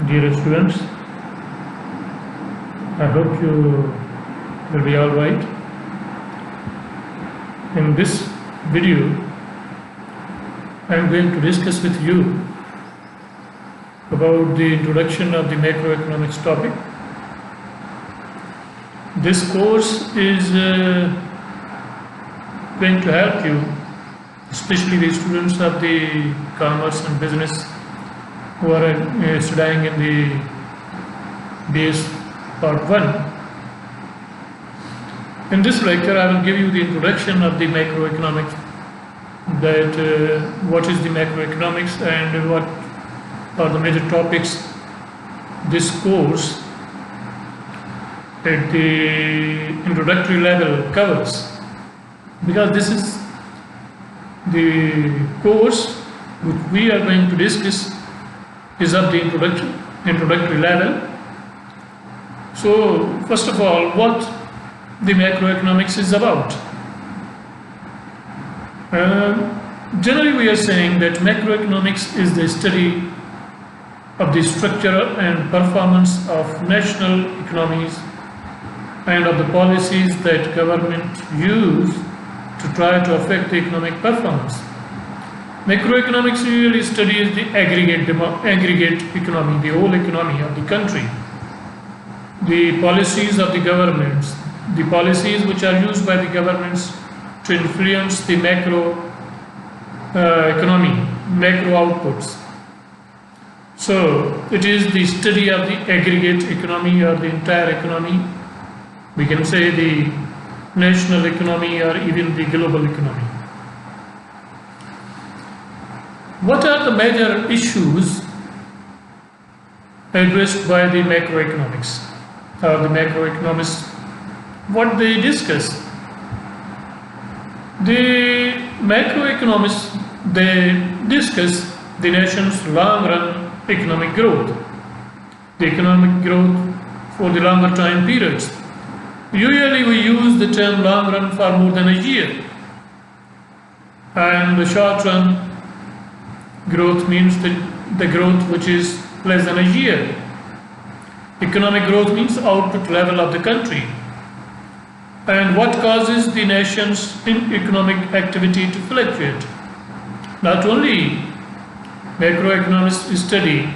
Dear students, I hope you will be all right. In this video, I am going to discuss with you about the introduction of the macroeconomics topic. This course is going to help you, especially the students of the commerce and business who are studying in the BS Part 1. In this lecture, I will give you the introduction of the macroeconomics, that what is the macroeconomics and what are the major topics this course at the introductory level covers. Because this is the course which we are going to discuss is of the introductory level. So, first of all, what the macroeconomics is about. Generally, we are saying that macroeconomics is the study of the structure and performance of national economies and of the policies that government use to try to affect the economic performance. Macroeconomics usually studies the aggregate economy, the whole economy of the country, the policies of the governments, the policies which are used by the governments to influence the macro economy, macro outputs. So it is the study of the aggregate economy or the entire economy. We can say the national economy or even the global economy. What are the major issues addressed by the macroeconomics or the macroeconomists? What they discuss? The macroeconomists, they discuss the nation's long-run economic growth, the economic growth for the longer time periods. Usually we use the term long run for more than a year, and the short run growth means the growth which is less than a year. Economic growth means output level of the country, and what causes the nation's economic activity to fluctuate. Not only macroeconomists study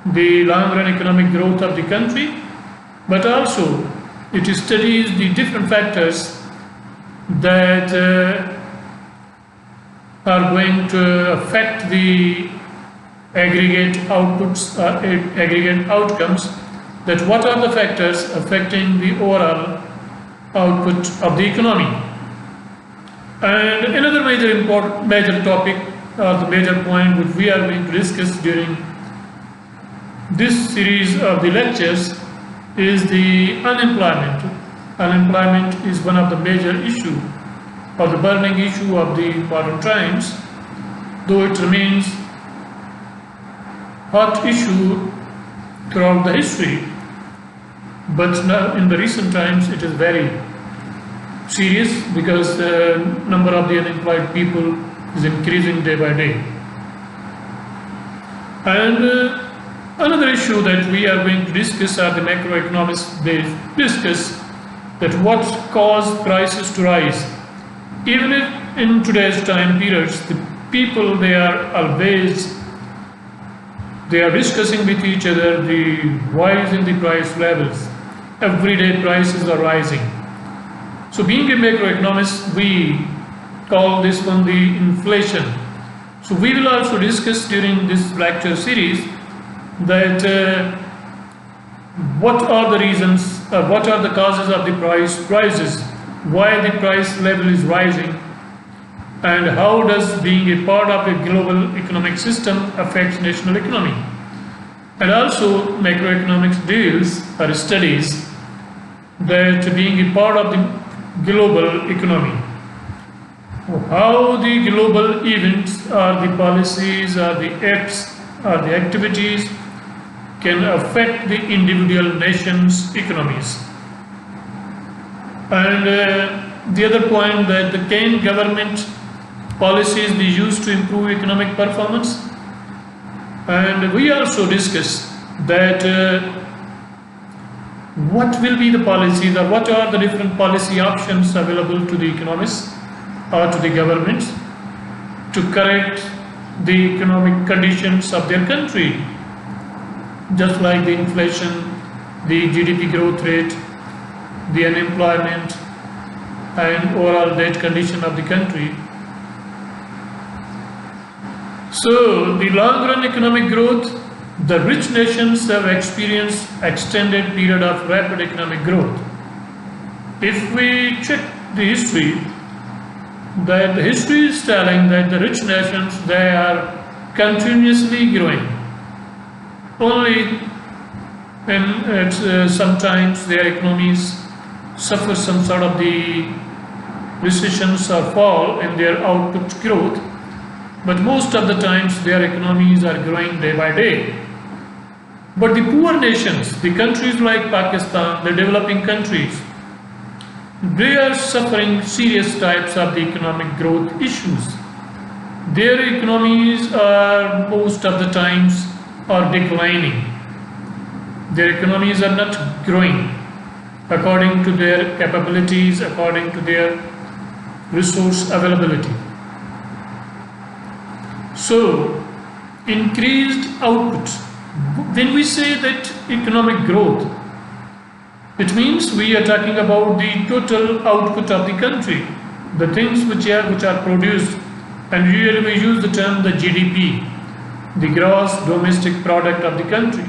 the long run economic growth of the country, but also it studies the different factors that are going to affect the aggregate outputs or aggregate outcomes, that what are the factors affecting the overall output of the economy. And another major topic or the major point which we are going to discuss during this series of the lectures is the unemployment. Unemployment is one of the major issue or the burning issue of the modern times, though it remains hot issue throughout the history. But now in the recent times it is very serious because the number of the unemployed people is increasing day by day. And another issue that we are going to discuss are the macroeconomists. They discuss that what caused prices to rise. Even if in today's time periods, the people they are discussing with each other the rise in the price levels. Everyday prices are rising. So being a macroeconomist, we call this one the inflation. So we will also discuss during this lecture series that what are the reasons, what are the causes of the prices, why the price level is rising, and how does being a part of a global economic system affects national economy. And also macroeconomics deals or studies that being a part of the global economy, how the global events or the policies or the acts or the activities can affect the individual nations' economies. And the other point that the can government policies be used to improve economic performance. And we also discuss that what will be the policies or what are the different policy options available to the economists or to the governments to correct the economic conditions of their country, just like the inflation, the GDP growth rate, the unemployment and overall debt condition of the country. So the long run economic growth, the rich nations have experienced extended period of rapid economic growth. If we check the history, that the history is telling that the rich nations, they are continuously growing. Only when sometimes their economies suffer some sort of the recessions or fall in their output growth, but most of the times their economies are growing day by day. But the poor nations, the countries like Pakistan, the developing countries, they are suffering serious types of the economic growth issues. Their economies are most of the times are declining. Their economies are not growing according to their capabilities, according to their resource availability. So, increased output. When we say that economic growth, it means we are talking about the total output of the country, the things which are produced, and usually we use the term the GDP, the gross domestic product of the country.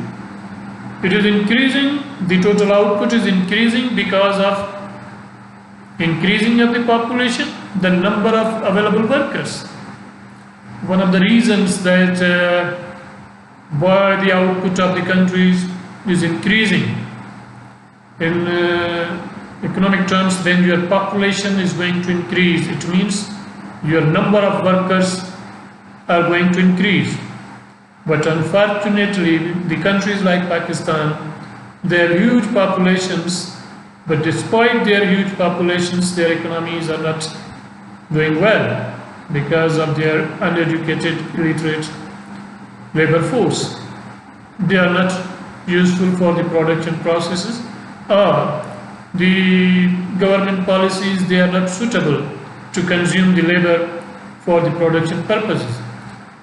It is increasing, the total output is increasing because of increasing of the population, the number of available workers. One of the reasons that why the output of the countries is increasing in economic terms, when your population is going to increase, it means your number of workers are going to increase. But unfortunately, the countries like Pakistan, they have huge populations, but despite their huge populations, their economies are not doing well because of their uneducated, illiterate labor force. They are not useful for the production processes, or the government policies, they are not suitable to consume the labor for the production purposes.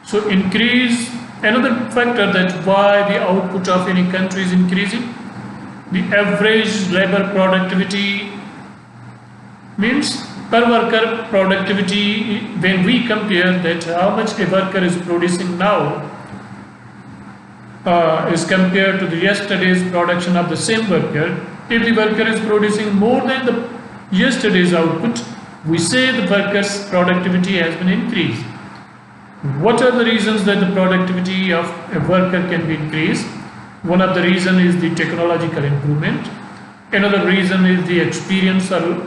So another factor that why the output of any country is increasing, the average labor productivity means per worker productivity. When we compare that how much a worker is producing now is compared to the yesterday's production of the same worker, if the worker is producing more than the yesterday's output, we say the worker's productivity has been increased. What are the reasons that the productivity of a worker can be increased? One of the reasons is the technological improvement. Another reason is the experience or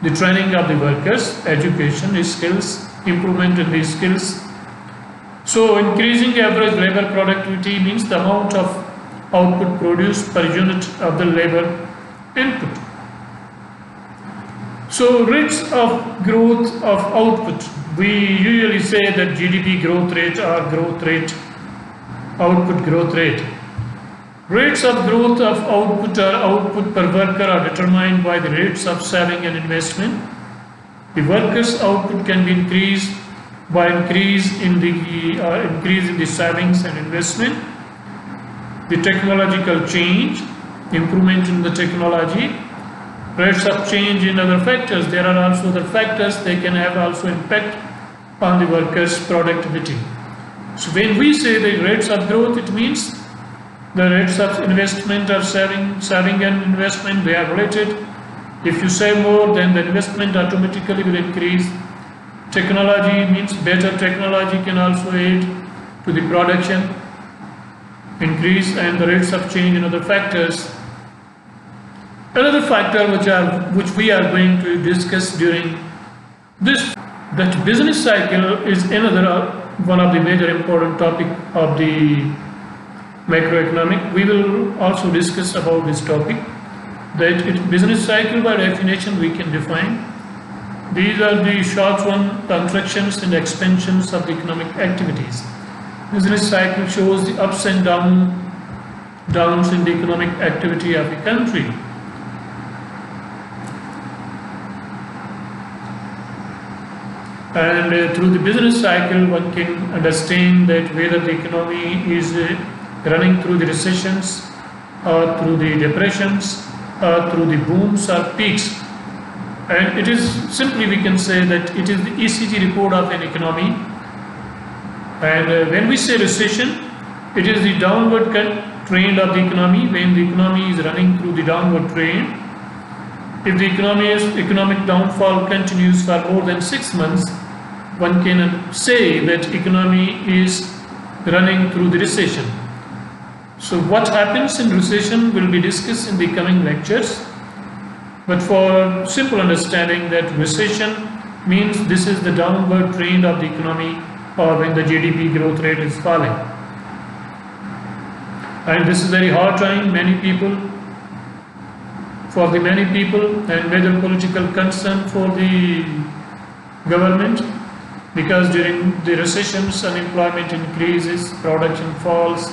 the training of the workers, education, skills, improvement in these skills. So increasing average labor productivity means the amount of output produced per unit of the labor input. So rates of growth of output, we usually say that GDP growth rate or growth rate, output growth rate. Rates of growth of output or output per worker are determined by the rates of saving and investment. The worker's output can be increased by increase in the savings and investment. The technological change, improvement in the technology, rates of change in other factors. There are also other factors, they can have also impact on the workers' productivity. So when we say the rates of growth, it means the rates of investment or saving and investment, they are related. If you save more, then the investment automatically will increase. Technology means better technology can also aid to the production increase, and the rates of change in other factors. Another factor which we are going to discuss during this, that business cycle is another one of the major important topic of the macroeconomic. We will also discuss about this topic, that business cycle by definition we can define. These are the short-run contractions and expansions of the economic activities. Business cycle shows the ups and downs downs in the economic activity of a country. And through the business cycle, one can understand that whether the economy is running through the recessions or through the depressions or through the booms or peaks. And it is simply, we can say that it is the ECG report of an economy. And when we say recession, it is the downward trend of the economy. When the economy is running through the downward trend, if the economic downfall continues for more than 6 months, one can say that economy is running through the recession. So what happens in recession will be discussed in the coming lectures. But for simple understanding, that recession means this is the downward trend of the economy, or when the GDP growth rate is falling. And this is very hard time, for the many people, and whether political concern for the government, because during the recessions unemployment increases, production falls.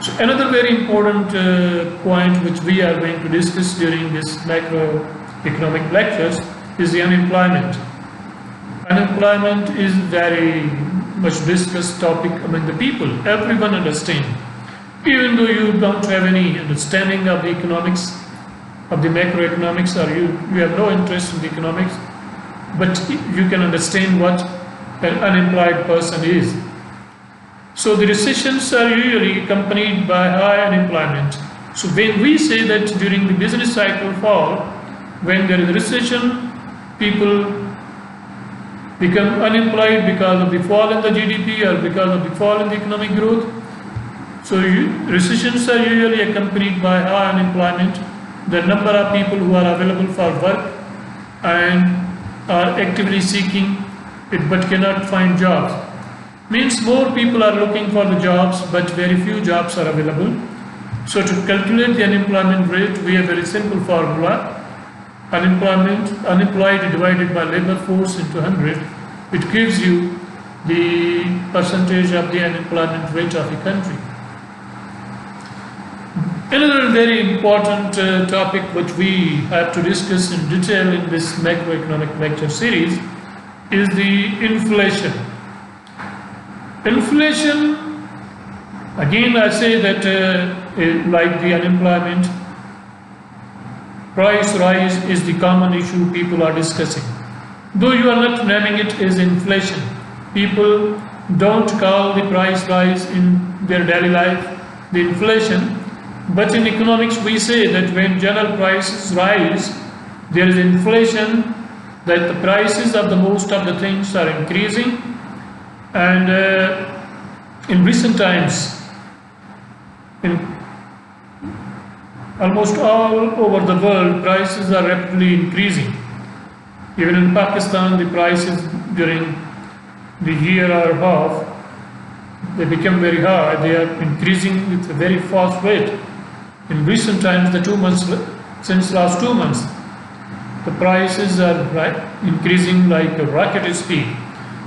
So another very important point which we are going to discuss during this macroeconomic lectures is the unemployment. Unemployment is very much discussed topic among the people. Everyone understands. Even though you don't have any understanding of the economics, of the macroeconomics, or you have no interest in the economics, but you can understand what an unemployed person is. So the recessions are usually accompanied by high unemployment. So when we say that during the business cycle fall, when there is a recession, people become unemployed because of the fall in the GDP or because of the fall in the economic growth. So recessions are usually accompanied by high unemployment. The number of people who are available for work and are actively seeking it but cannot find jobs. Means more people are looking for the jobs but very few jobs are available. So to calculate the unemployment rate, we have a very simple formula. Unemployed divided by labor force into 100, it gives you the percentage of the unemployment rate of a country. Another very important topic which we have to discuss in detail in this macroeconomic lecture series is the inflation. Inflation, again I say that like the unemployment, price rise is the common issue people are discussing. Though you are not naming it as inflation, people don't call the price rise in their daily life the inflation. But in economics we say that when general prices rise, there is inflation, that the prices of the most of the things are increasing. And in recent times, in almost all over the world, prices are rapidly increasing. Even in Pakistan, the prices during the year or half, they become very high. They are increasing with a very fast rate. In recent times, since last 2 months, the prices are increasing like a rocket speed.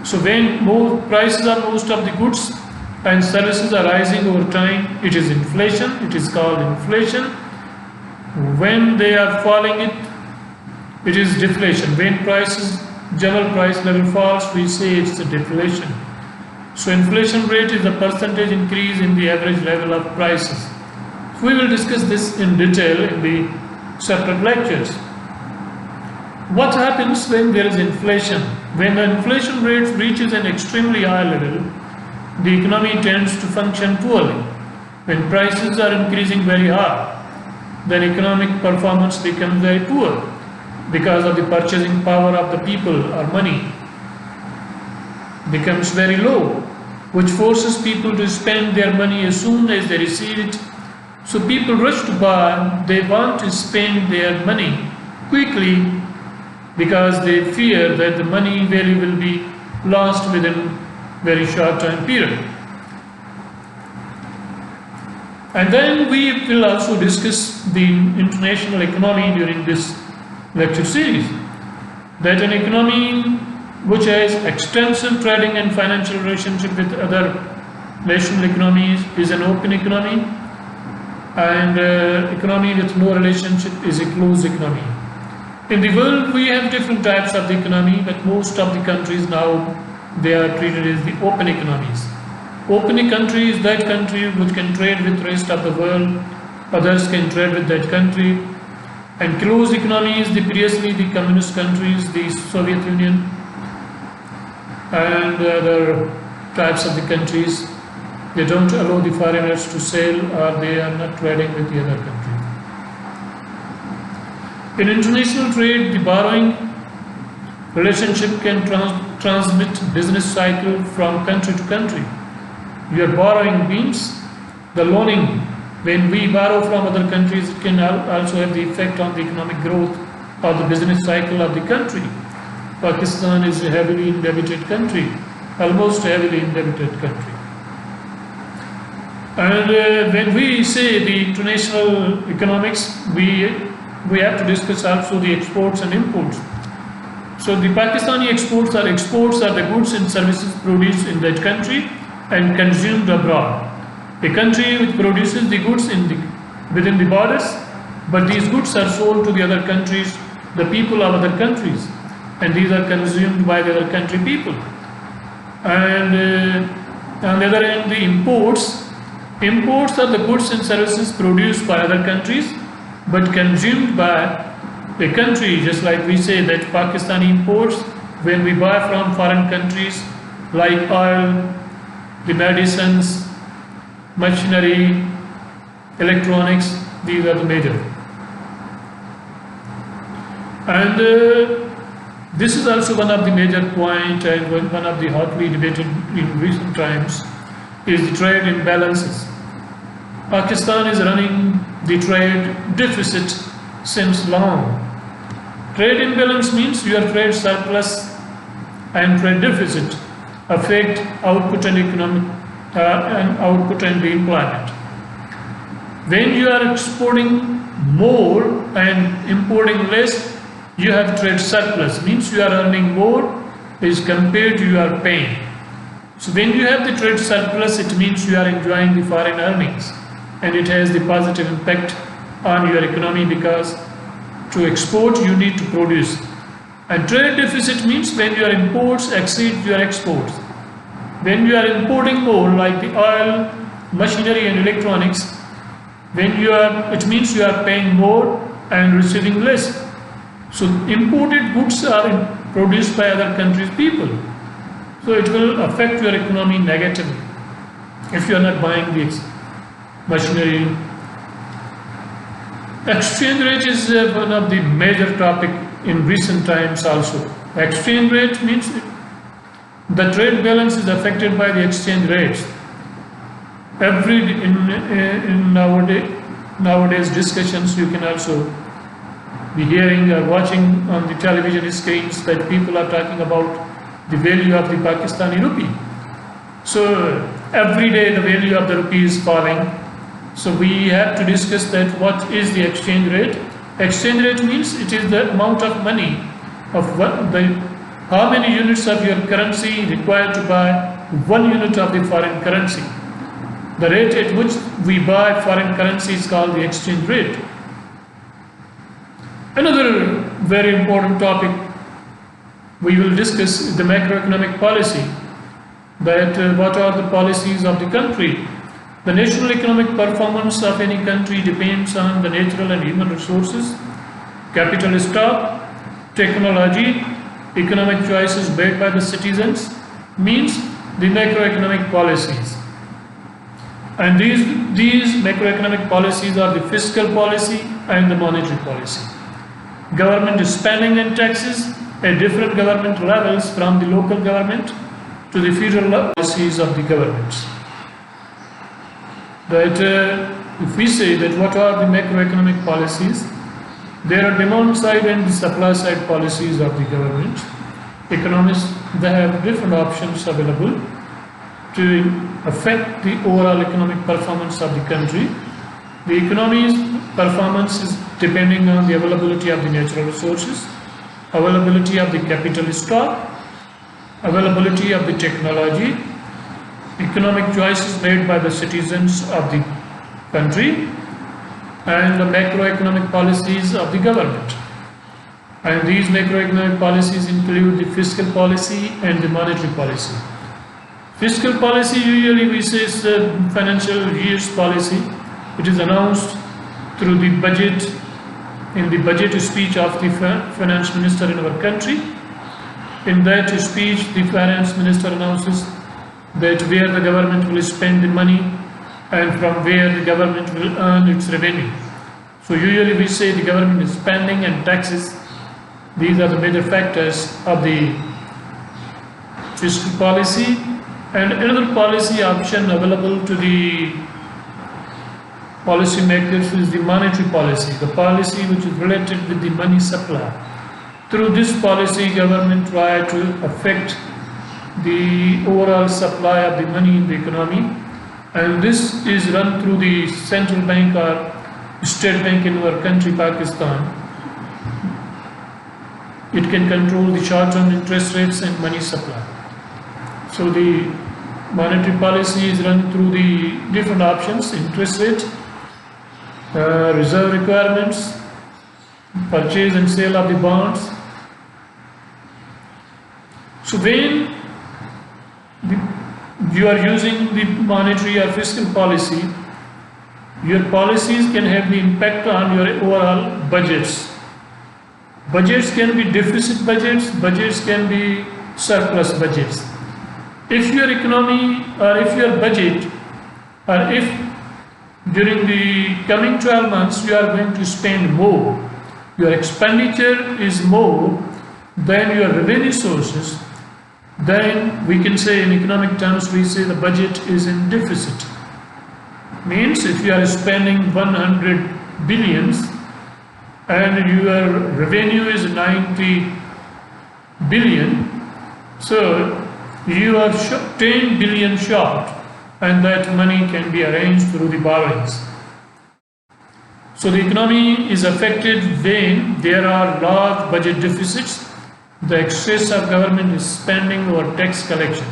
So when more prices of most of the goods and services are rising over time, it is inflation. It is called inflation. When they are falling, it is deflation. When general price level falls, we say it's a deflation. So inflation rate is the percentage increase in the average level of prices. We will discuss this in detail in the separate lectures. What happens when there is inflation? When the inflation rate reaches an extremely high level, the economy tends to function poorly. When prices are increasing very high, then economic performance becomes very poor because of the purchasing power of the people or money becomes very low, which forces people to spend their money as soon as they receive it. So people rush to buy, they want to spend their money quickly because they fear that the money value will be lost within very short time period. And then we will also discuss the international economy during this lecture series. That an economy which has extensive trading and financial relationship with other national economies is an open economy. and economy with no relationship is a closed economy. In the world, we have different types of the economy, but most of the countries now, they are treated as the open economies. Open country is that country which can trade with the rest of the world, others can trade with that country. And closed economy is previously the communist countries, the Soviet Union, and other types of the countries. They don't allow the foreigners to sell, or they are not trading with the other countries. In international trade, the borrowing relationship can transmit business cycle from country to country. Your borrowing means the loaning. When we borrow from other countries, it can also have the effect on the economic growth or the business cycle of the country. Pakistan is a heavily indebted country, almost heavily indebted country. And when we say the international economics, we have to discuss also the exports and imports. So the Pakistani exports are the goods and services produced in that country and consumed abroad. A country which produces the goods within the borders, but these goods are sold to the other countries, the people of other countries, and these are consumed by the other country people. And on the other hand, the imports are the goods and services produced by other countries, but consumed by a country, just like we say that Pakistani imports, when we buy from foreign countries like oil, the medicines, machinery, electronics, these are the major. And this is also one of the major points, and one of the hotly debated in recent times is the trade imbalances. Pakistan is running the trade deficit since long. Trade imbalance means your trade surplus and trade deficit affect output and output and the employment. When you are exporting more and importing less, you have trade surplus, means you are earning more as compared to you are paying. So when you have the trade surplus, it means you are enjoying the foreign earnings, and it has the positive impact on your economy, because to export you need to produce. And trade deficit means when your imports exceed your exports. When you are importing more, like the oil, machinery and electronics, it means you are paying more and receiving less. So imported goods are produced by other countries' people. So it will affect your economy negatively if you are not buying the machinery. Exchange rate is one of the major topic in recent times also. Exchange rate means the trade balance is affected by the exchange rates. In nowadays discussions, you can also be hearing or watching on the television screens that people are talking about the value of the Pakistani rupee. So every day the value of the rupee is falling. So we have to discuss that what is the exchange rate. Exchange rate means it is the amount of money of how many units of your currency required to buy 1 unit of the foreign currency. The rate at which we buy foreign currency is called the exchange rate. Another very important topic we will discuss is the macroeconomic policy. That what are the policies of the country. The national economic performance of any country depends on the natural and human resources, capital stock, technology, economic choices made by the citizens, means the macroeconomic policies. And these macroeconomic policies are the fiscal policy and the monetary policy. Government spending and taxes at different government levels, from the local government to the federal policies of the governments. That if we say that what are the macroeconomic policies, there are demand side and the supply side policies of the government. Economists, they have different options available to affect the overall economic performance of the country. The economy's performance is depending on the availability of the natural resources, availability of the capital stock, availability of the technology, economic choices made by the citizens of the country, and the macroeconomic policies of the government. And these macroeconomic policies include the fiscal policy and the monetary policy. Fiscal policy usually we say is the financial year's policy. It is announced through the budget, in the budget speech of the finance minister in our country. In that speech, the finance minister announces that where the government will spend the money and from where the government will earn its revenue. So usually we say the government is spending and taxes. These are the major factors of the fiscal policy. And another policy option available to the policy makers is the monetary policy, the policy which is related with the money supply. Through this policy, government try to affect the overall supply of the money in the economy, and this is run through the central bank or state bank in our country, Pakistan. It can control the short-term interest rates and money supply. So the monetary policy is run through the different options: interest rate, reserve requirements, purchase and sale of the bonds. So when you are using the monetary or fiscal policy, your policies can have the impact on your overall budgets. Budgets can be deficit budgets, budgets can be surplus budgets. If your economy or if your budget or if during the coming 12 months you are going to spend more, your expenditure is more than your revenue sources, then we can say in economic terms we say the budget is in deficit. Means if you are spending 100 billions and your revenue is 90 billion, so you are 10 billion short, and that money can be arranged through the borrowings. So the economy is affected when there are large budget deficits, the excess of government is spending or tax collection.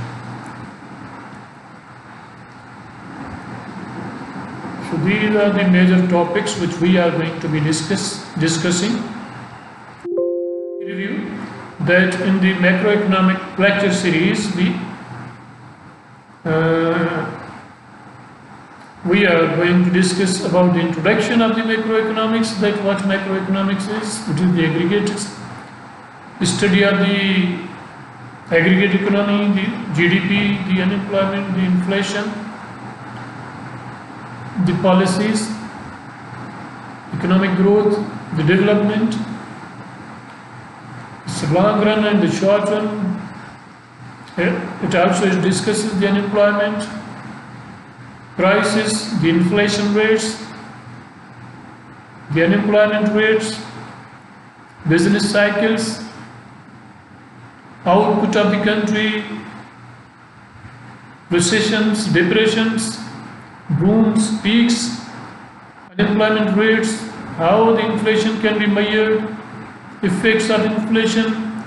So these are the major topics which we are going to be discussing. Review that in the macroeconomic lecture series we are going to discuss about the introduction of the macroeconomics, that what macroeconomics is, it is the aggregate study of the aggregate economy, the GDP, the unemployment, the inflation, the policies, economic growth, the development, it's a long run and the short run. It also discusses the unemployment, prices, the inflation rates, the unemployment rates, business cycles, output of the country, recessions, depressions, booms, peaks, unemployment rates, how the inflation can be measured, effects of inflation,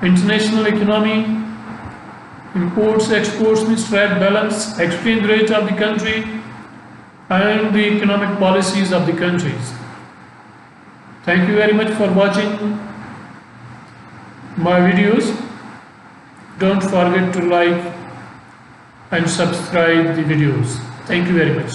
international economy, imports, exports, means trade balance, exchange rate of the country, and the economic policies of the countries. Thank you very much for watching my videos. Don't forget to like and subscribe the videos. Thank you very much.